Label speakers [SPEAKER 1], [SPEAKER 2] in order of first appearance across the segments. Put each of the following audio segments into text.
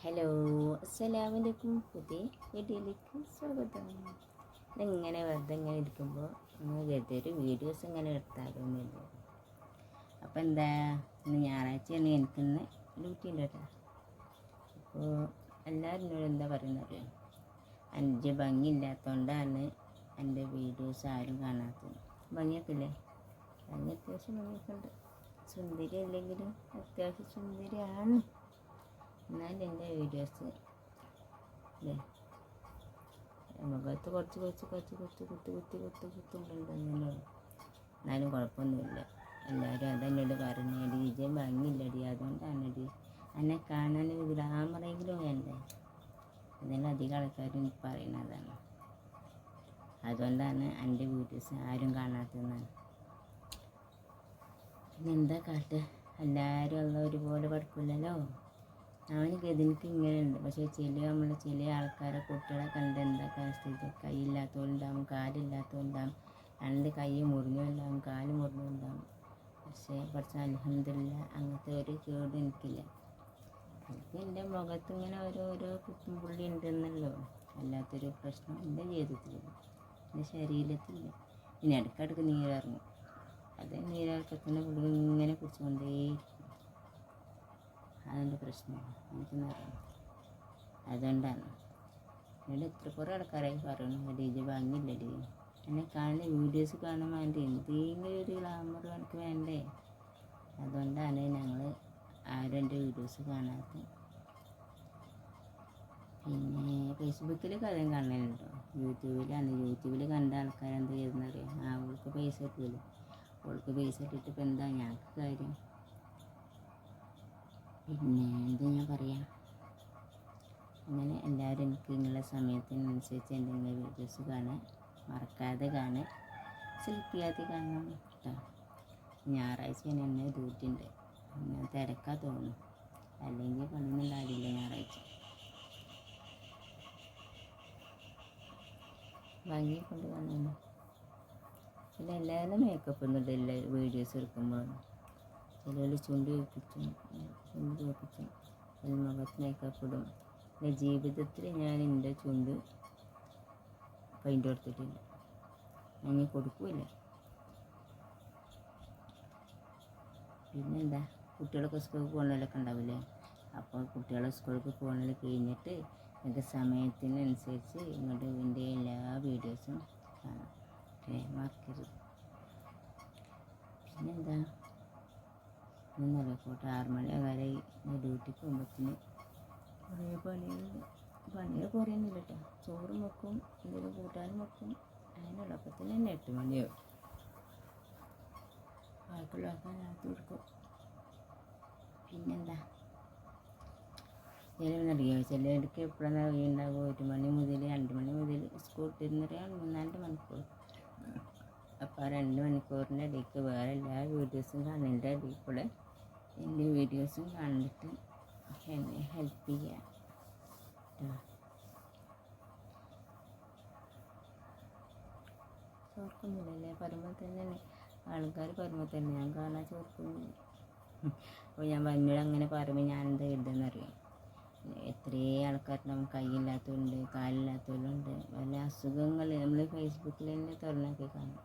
[SPEAKER 1] Hello, അസ്സലാമലൈക്കും. പുതിയ വീഡിയോയിലേക്ക് സ്വാഗതം. ഇങ്ങനെ വെറുതെ ഇങ്ങനെ ഇരിക്കുമ്പോൾ വെറുതെ ഒരു വീഡിയോസ് ഇങ്ങനെ എടുത്താലോന്നില്ല. അപ്പോൾ എന്താ, ഇന്ന് ഞായറാഴ്ചയാണ്, എനിക്കിന്ന് ഡ്യൂട്ടി ഉണ്ട് കേട്ടോ. അപ്പോൾ എല്ലാവരും എന്നോട് എന്താ പറയുന്നത്, എൻ്റെ ഭംഗിയില്ലാത്തതുകൊണ്ടാണ് എൻ്റെ വീഡിയോസ് ആരും കാണാത്തത്. ഭംഗിയൊക്കെ ഇല്ലേ? ഭംഗി അത്യാവശ്യം ഭംഗിയൊക്കെ ഉണ്ട്. സുന്ദരി അല്ലെങ്കിലും അത്യാവശ്യം സുന്ദരിയാണ്. എന്നാൽ എൻ്റെ വീഡിയോസ് അല്ലേ, മുഖത്ത് കുറച്ച് കുത്തുണ്ടെന്നല്ലോ. എന്നാലും കുഴപ്പമൊന്നുമില്ല. എല്ലാവരും അതെന്നോട് പറഞ്ഞടി, വിജയം ഭംഗിയില്ലടി, അതുകൊണ്ടാണടി എന്നെ കാണാൻ ഗ്ലാമറെങ്കിലും വേണ്ടേ. അതിന് അധികം ആൾക്കാരും പറയുന്നതാണ്. അതുകൊണ്ടാണ് എൻ്റെ വീഡിയോസ് ആരും കാണാത്തതെന്നാണ്. പിന്നെ എന്താ കാട്ടുക, എല്ലാവരും ഉള്ള ഒരുപോലെ പഠിക്കില്ലല്ലോ. അവനക്ക് എനിക്ക് ഇങ്ങനെ ഉണ്ട്. പക്ഷേ ചില ആൾക്കാരെ കുട്ടികളെ കണ്ട് എന്താ സ്ഥിതി, കൈയില്ലാത്തവരുണ്ടാവും, കാലില്ലാത്തവരുണ്ടാവും, രണ്ട് കൈ മുറിഞ്ഞുണ്ടാവും, കാല് മുറിഞ്ഞുണ്ടാവും. പക്ഷേ കുറച്ച് അൽഹംദുലില്ലാ അങ്ങനത്തെ ഒരു കേടും എനിക്കില്ല. എനിക്ക് എൻ്റെ മുഖത്ത് ഇങ്ങനെ ഓരോ കുത്തും പുള്ളി ഉണ്ടെന്നല്ലോ, അല്ലാത്തൊരു പ്രശ്നം എൻ്റെ ജീവിതത്തിലില്ല, എൻ്റെ ശരീരത്തിലില്ല. പിന്നെ ഇടയ്ക്കിടയ്ക്ക് നീരിറങ്ങും. അത് നീരിറക്കത്തിൻ്റെ പുള്ളി ഇങ്ങനെ കുടിച്ചുകൊണ്ടേയിരിക്കും. അതിൻ്റെ പ്രശ്നം എനിക്കെന്നറിയാം. അതുകൊണ്ടാണ് എന്നോട് ഇത്ര കുറേ ആൾക്കാരായി പറയുന്നു, ഡി ജെ ഭംഗിയില്ലടി. എന്നെ കാണുന്ന വീഡിയോസ് കാണുമ്പോൾ അതിൻ്റെ എന്തെങ്കിലും ഒരു ഗ്ലാമർ എനിക്ക് വേണ്ടേ. അതുകൊണ്ടാണ് ഞങ്ങൾ ആരും എൻ്റെ വീഡിയോസ് കാണാത്തത്. പിന്നെ ഫേസ്ബുക്കിൽ കഥയും കാണലുണ്ടോ, യൂട്യൂബിൽ കണ്ട ആൾക്കാരെന്ത് ചെയ്തെന്നറിയാം. അവൾക്ക് പൈസ കിട്ടില്ല. അവൾക്ക് പൈസ ഇട്ടിട്ട് ഇപ്പം എന്താ ഞങ്ങൾക്ക് കാര്യം. പിന്നെ എന്താ ഞാൻ പറയാം, അങ്ങനെ എല്ലാവരും എനിക്ക് നിങ്ങളുടെ സമയത്തിനനുസരിച്ച് എന്തെങ്കിലും വീഡിയോസ് കാണാൻ മറക്കാതെ കാണാൻ, സ്ലിപ്പ് ചെയ്യാതെ കാണണം കേട്ടോ. ഞായറാഴ്ച എന്നെ ഡ്യൂട്ടി ഉണ്ട്, ഞാൻ തിരക്കാ തോന്നുന്നു, അല്ലെങ്കിൽ പണിയൊന്നും ഉണ്ടാവില്ല ഞായറാഴ്ച. ഭംഗി കൊണ്ട് കാണുന്നു. പിന്നെ എല്ലാവരും മേക്കപ്പ് ഒന്നും ഇടില്ല വീഡിയോസ് എടുക്കുമ്പോൾ. ചിലർ ചുണ്ട് വെപ്പിച്ചും മുഖത്ത് മേക്കപ്പ് ഇടും. എൻ്റെ ജീവിതത്തിൽ ഞാൻ എൻ്റെ ചുണ്ട് പെയിൻ്റ് കൊടുത്തിട്ടില്ല, ഞാൻ കൊടുക്കില്ല. പിന്നെന്താ, കുട്ടികളൊക്കെ സ്കൂളിൽ പോകണമല്ലൊക്കെ ഉണ്ടാവില്ലേ. അപ്പോൾ കുട്ടികളെ സ്കൂളിലേക്ക് പോകണത് കഴിഞ്ഞിട്ട് എൻ്റെ സമയത്തിനനുസരിച്ച് ഇങ്ങോട്ട് എൻ്റെ എല്ലാ വീഡിയോസും കാണാം. മറക്കരുത്. പിന്നെന്താ, ഇന്നലെ 6 മണി വരെ ഡ്യൂട്ടിക്ക് പോകുമ്പോഴത്തേന് കുറേ പണികൾ കുറയുന്നില്ല കേട്ടോ. ചോറും വെക്കും, എന്തെങ്കിലും കൂട്ടാനും വെക്കും, അതിനുള്ളപ്പത്തിന് തന്നെ 8 മണിയാവും. ബാക്കിയുള്ളതൊക്കെ രാത്രി കൊടുക്കും. പിന്നെന്താ, ചിലവെന്നറിയോ, ചിലർക്ക് എപ്പോഴാണ് ഉണ്ടാകുക, 1 മണി മുതൽ 2 മണി മുതൽ സ്കൂൾ വിട്ടിരുന്നറിയാൻ 3-4 മണിക്കൂർ. അപ്പോൾ 2 മണിക്കൂറിൻ്റെ ഇടയ്ക്ക് വേറെ എല്ലാ വീഡിയോസും കാണുന്നതിൻ്റെ ഇടയിൽ കൂടെ എൻ്റെ വീഡിയോസും കണ്ടിട്ട് എന്നെ ഹെൽപ്പ് ചെയ്യാം കേട്ടോ. ചോർക്കുന്നില്ലല്ലേ, പറയുമ്പോൾ തന്നെ ആൾക്കാർ പറയുമ്പോൾ തന്നെ ഞാൻ കാണാൻ ചോർക്കുന്നില്ല. അപ്പോൾ ഞാൻ എന്നോട് അങ്ങനെ പറയുമ്പോൾ ഞാൻ എന്താ എഴുതുന്നറിയാം, എത്രയോ ആൾക്കാരുണ്ടാവും, കൈയില്ലാത്തവരുണ്ട്, കാലില്ലാത്തവരുണ്ട്, വല്ല അസുഖങ്ങൾ നമ്മൾ ഫേസ്ബുക്കിൽ തന്നെ തുറന്നാക്കി കാണും.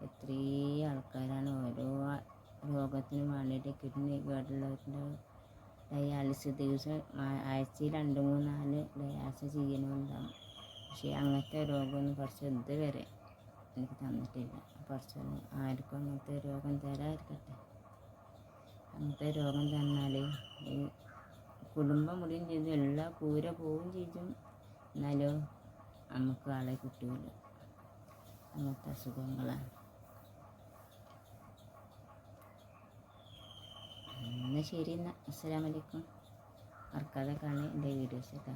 [SPEAKER 1] എത്രയോ ആൾക്കാരാണ് ഓരോ രോഗത്തിനും വേണ്ടിയിട്ട്, കിഡ്നി കേടുള്ളവരുടെ ഡയാലിസിസ് ദിവസം ആഴ്ചയിൽ 2-3-4 ഡയാലിസിസ് ചെയ്യണമുണ്ടാകും. പക്ഷേ അങ്ങനത്തെ രോഗമൊന്നും കുറച്ച് ഇതുവരെ എനിക്ക് തന്നിട്ടില്ല. കുറച്ചൊന്നും ആർക്കും അങ്ങനത്തെ രോഗം തരാതിരിക്കട്ടെ. അങ്ങനത്തെ രോഗം തന്നാൽ ഈ കുടുംബം മുടിയും ചെയ്തു, എല്ലാ കൂര പോവുകയും ചെയ്യും, എന്നാലോ നമുക്ക് ആളെ കിട്ടൂല. അങ്ങനത്തെ അസുഖങ്ങളാണ്. എന്നാൽ ശരി, എന്നാൽ അസ്സലാമലൈക്കും. മറക്കാതെ കാണുക എൻ്റെ വീഡിയോസ് കേട്ടോ.